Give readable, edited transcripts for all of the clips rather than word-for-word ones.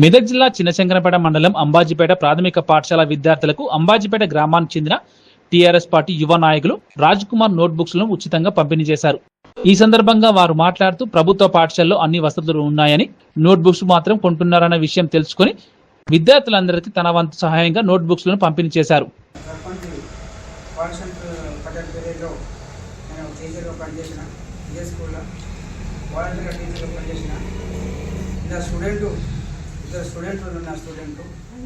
మెదక్ జిల్లా చిన్నశంకరంపేట మండలం అంబాజీపేట ప్రాథమిక పాఠశాల విద్యార్థులకు అంబాజీపేట గ్రామానికి చెందిన టీఆర్ఎస్ పార్టీ యువ నాయకులు రాజ్కుమార్ నోట్బుక్స్ లను ఉచితంగా పంపిణీ చేశారు. ఈ సందర్భంగా వారు మాట్లాడుతూ ప్రభుత్వ పాఠశాలలో అన్ని వసతులు ఉన్నాయని, నోట్బుక్స్ మాత్రం కొంటున్నారన్న విషయం తెలుసుకుని విద్యార్థులందరికీ తన వంతు సహాయంగా నోట్బుక్స్ లను పంపిణీ చేశారు. స్టూడెంట్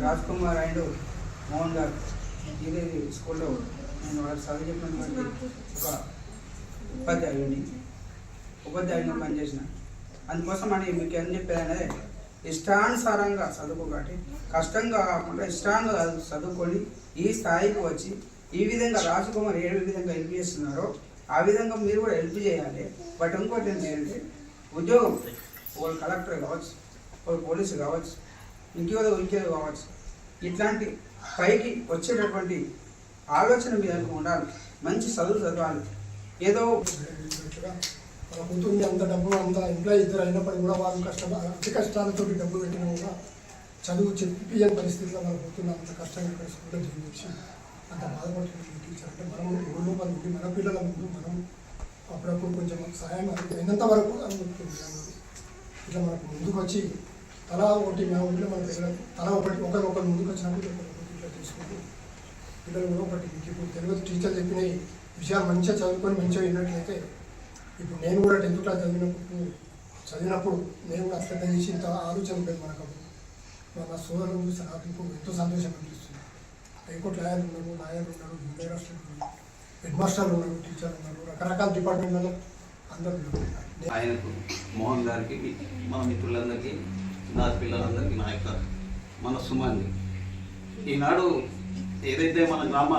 రాజ్కుమార్ అండ్ మోహన్ గారు ఇదే స్కూల్లో నేను వాళ్ళకి చదువు చెప్పినటువంటి ఒక ఉపాధ్యాయుని పనిచేసిన. అందుకోసం అని మీకు ఏం చెప్పారనే ఇష్టానుసారంగా చదువుకో కాబట్టి కష్టంగా కాకుండా ఇష్టాన్ని చదువుకొని ఈ స్థాయికి వచ్చి ఈ విధంగా రాజ్కుమార్ ఏ విధంగా హెల్ప్ చేస్తున్నారో ఆ విధంగా మీరు కూడా హెల్ప్ చేయాలి. బట్ ఇంకోటి ఏంటంటే ఉద్యోగం ఒక కలెక్టర్ కావచ్చు, ఒక పోలీసు కావచ్చు, ఇంకేదో కావచ్చు, ఇట్లాంటి పైకి వచ్చేటటువంటి ఆలోచన మీద ఉండాలి. మంచి చదువు చదవాలి. ఏదో మన కూతుర్ని అంత డబ్బు అంత ఎంప్లాయీ ఇద్దరు అయినప్పటికీ కూడా వాళ్ళు అతి కష్టాలతో డబ్బు పెట్టినా కూడా చదువు చెప్పియని పరిస్థితిలో మన కూతుర్ని అంత కష్టంగా ఇక్కడ స్కూల్లో చేసి అంత బాధపడుతుంది టీచర్. అంటే మనం ఊళ్ళో మన మన పిల్లల ముందు మనం అప్పుడప్పుడు కొంచెం సహాయం అయినంత వరకు అనుకుంటుంది. ఇట్లా మనకు ముందుకు వచ్చి తలా ఒకటి మన ఊళ్ళో మన పిల్లలకు తలా ఒకరు ముందుకు వచ్చినప్పుడు ఇట్లా తీసుకుంటూ పిల్లలు కూడా ఒకటి ఇప్పుడు తెలుగు టీచర్ చెప్పిన విషయాలు మంచిగా చదువుకొని మంచిగా విన్నట్లయితే ఇప్పుడు నేను కూడా 10th క్లాస్ చదివినప్పుడు నేను కూడా అశ్రద్ధ చేసి ఇంత ఆలోచన ఉంటుంది మనకు. మన సోదరులు చూసి నాకు ఇప్పుడు ఎంతో సంతోషం అనిపిస్తుంది. హైకోర్టు లాయర్లు ఉన్నారు, జూనియర్ హాస్టల్ హెడ్ మాస్టర్లు ఉన్నారు, టీచర్లు ఉన్నారు, రకరకాల డిపార్ట్మెంట్లలో అందరూ ఉన్నారు. ఆయనకు మోహన్ గారికి, మన మిత్రులందరికీ, నా పిల్లలందరికీ నా యొక్క మనస్సుమాన్ని ఈనాడు ఏదైతే మన గ్రామ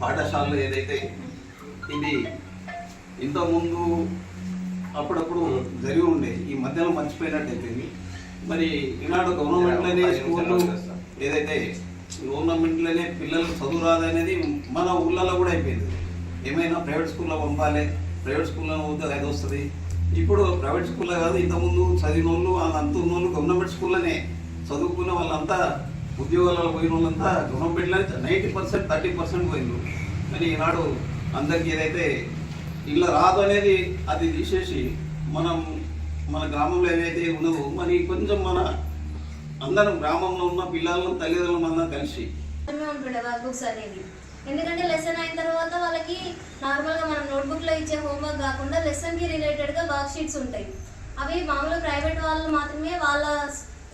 పాఠశాలలో ఏదైతే ఇది ఇంతకుముందు అప్పుడప్పుడు జరిగి ఉండే ఈ మధ్యలో మర్చిపోయినట్టయితే మరి ఈనాడు గవర్నమెంట్లోనే స్కూళ్ళు ఏదైతే గవర్నమెంట్లోనే పిల్లలకు చదువు రాదనేది మన ఊళ్ళలో కూడా అయిపోయింది. ఏమైనా ప్రైవేట్ స్కూల్లో పంపాలి, ప్రైవేట్ స్కూల్లో పోతే అది వస్తుంది. ఇప్పుడు ప్రైవేట్ స్కూల్లో కాదు, ఇంతకుముందు చదివిన వాళ్ళు అంత ఉన్న వాళ్ళు గవర్నమెంట్ స్కూల్లోనే చదువుకున్న వాళ్ళంతా ఉద్యోగాలలో పోయిన వాళ్ళంతా గవర్నమెంట్లోనే 90%, 30% పోయింది. కానీ ఈనాడు అందరికీ ఏదైతే ఇళ్ళ రాదు అనేది అది తీసేసి మన గ్రామంలో ఏదైతే ఉన్నదో మరి కొంచెం మన అందరం గ్రామంలో ఉన్న పిల్లలను తల్లిదండ్రులు అందరం కలిసి ఉంటుండే వర్క్ బుక్స్ అనేది. ఎందుకంటే లెసన్ అయిన తర్వాత వాళ్ళకి నార్మల్గా మనం నోట్బుక్లో ఇచ్చే హోంవర్క్ కాకుండా లెసన్కి రిలేటెడ్గా వర్క్ షీట్స్ ఉంటాయి. అవి మామూలుగా ప్రైవేట్ వాళ్ళు మాత్రమే వాళ్ళ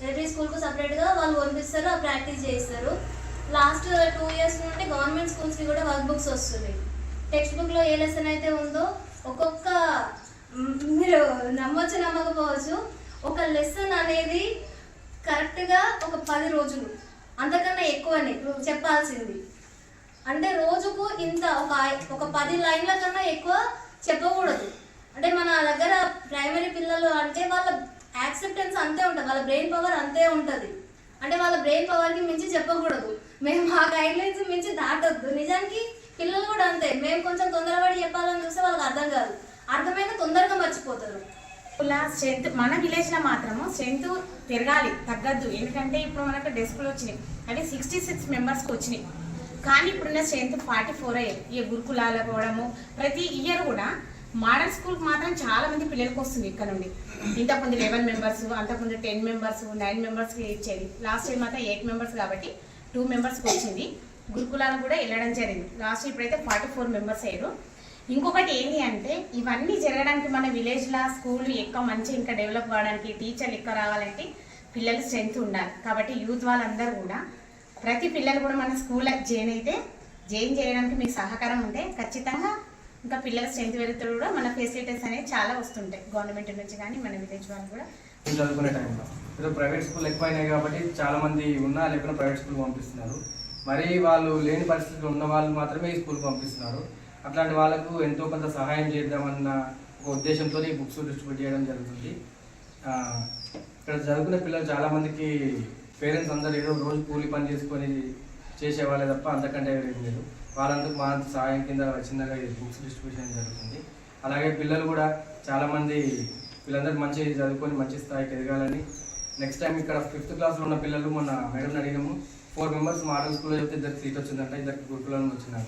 ఎవ్రీ స్కూల్కు సపరేట్గా వాళ్ళు పంపిస్తారు, ఆ ప్రాక్టీస్ చేస్తారు. లాస్ట్ 2 years నుండి గవర్నమెంట్ స్కూల్స్కి కూడా వర్క్ బుక్స్ వస్తున్నాయి. టెక్స్ట్ బుక్లో ఏ లెసన్ అయితే ఉందో ఒక్కొక్క మీరు నమ్మొచ్చు నమ్మకపోవచ్చు, ఒక లెసన్ అనేది కరెక్ట్గా ఒక 10 రోజులు అంతకన్నా ఎక్కువనే చెప్పాల్సింది. అంటే రోజుకు ఇంత ఒక 10 లైన్ల కన్నా ఎక్కువ చెప్పకూడదు. అంటే మన దగ్గర ప్రైమరీ పిల్లలు అంటే వాళ్ళ యాక్సెప్టెన్స్ అంతే ఉంటుంది, వాళ్ళ బ్రెయిన్ పవర్ అంతే ఉంటుంది. అంటే వాళ్ళ బ్రెయిన్ పవర్కి మించి చెప్పకూడదు. మేము ఆ గైడ్లైన్స్ మించి దాటొద్దు. నిజానికి పిల్లలు కూడా అంతే. మేము కొంచెం తొందరపడి చెప్పాలని చూస్తే వాళ్ళకి అర్థం కాదు, అర్థమైన తొందరగా మర్చిపోతారు. స్ట్రెంత్ మన విలేజ్లో మాత్రము స్ట్రెంత్ పెరగాలి, తగ్గద్దు. ఎందుకంటే ఇప్పుడు మనకు డెస్క్లు వచ్చినాయి, అవి 66 మెంబర్స్కి వచ్చినాయి. కానీ ఇప్పుడున్న స్ట్రెంత్ 44 అయ్యాయి. ఈ గురుకులాల పోవడము ప్రతి ఇయర్ కూడా మోడల్ స్కూల్కి మాత్రం చాలా మంది పిల్లలకు వస్తుంది. ఇక్కడ నుండి ఇంతకుముందు 11 మెంబర్స్, అంతకుముందు 10 మెంబర్స్, 9 మెంబర్స్కి ఇచ్చేది. లాస్ట్ టైం మాత్రం 8 మెంబర్స్ కాబట్టి 2 మెంబర్స్కి వచ్చింది. గురుకులాలు కూడా వెళ్ళడం జరిగింది. లాస్ట్ ఇప్పుడైతే 44 మెంబర్స్ అయ్యారు. ఇంకొకటి ఏంటి అంటే ఇవన్నీ జరగడానికి మన విలేజ్లో స్కూల్ ఎక్కువ మంచిగా ఇంకా డెవలప్ కావడానికి, టీచర్లు ఎక్కువ రావాలంటే పిల్లల స్ట్రెంత్ ఉండాలి. కాబట్టి యూత్ వాళ్ళందరూ కూడా ప్రతి పిల్లలు కూడా మన స్కూల్లో జాయిన్ చేయడానికి మీకు సహకారం ఉంటే ఖచ్చితంగా ఇంకా పిల్లల స్ట్రెంత్ పెరుగుతూ కూడా మన ఫెసిలిటీస్ అనేవి చాలా వస్తుంటాయి గవర్నమెంట్ నుంచి కానీ మన విలేజ్ వాళ్ళు కూడా. చదువుకునే టైంలో ఇప్పుడు ప్రైవేట్ స్కూల్ ఎక్కువైనాయి కాబట్టి చాలామంది ఉన్నా లేకుండా ప్రైవేట్ స్కూల్ పంపిస్తున్నారు. మరి వాళ్ళు లేని పరిస్థితులు ఉన్న వాళ్ళు మాత్రమే ఈ స్కూల్కి పంపిస్తున్నారు. అట్లాంటి వాళ్ళకు ఎంతో కొంత సహాయం చేద్దామన్న ఒక ఉద్దేశంతో ఈ బుక్స్ డిస్ట్రిబ్యూట్ చేయడం జరుగుతుంది. ఇక్కడ చదువుకునే పిల్లలు చాలామందికి పేరెంట్స్ అందరూ ఏదో రోజు కూలి పని చేసుకొని చేసేవాళ్ళే తప్ప అంతకంటే ఏం లేదు. వాళ్ళందరూ మా సహాయం కింద చిన్నగా ఈ బుక్స్ డిస్ట్రిబ్యూషన్ జరుగుతుంది. అలాగే పిల్లలు కూడా చాలామంది వీళ్ళందరూ మంచి చదువుకొని మంచి స్థాయికి ఎదగాలని నెక్స్ట్ టైం ఇక్కడ 5th క్లాస్లో ఉన్న పిల్లలు మొన్న మేడం అడిగాము 4 మెంబర్స్ మోడల్ స్కూల్లో చెప్తే 2 సీట్ వచ్చిందంట, 2 గురుకులంలో వచ్చిందంట.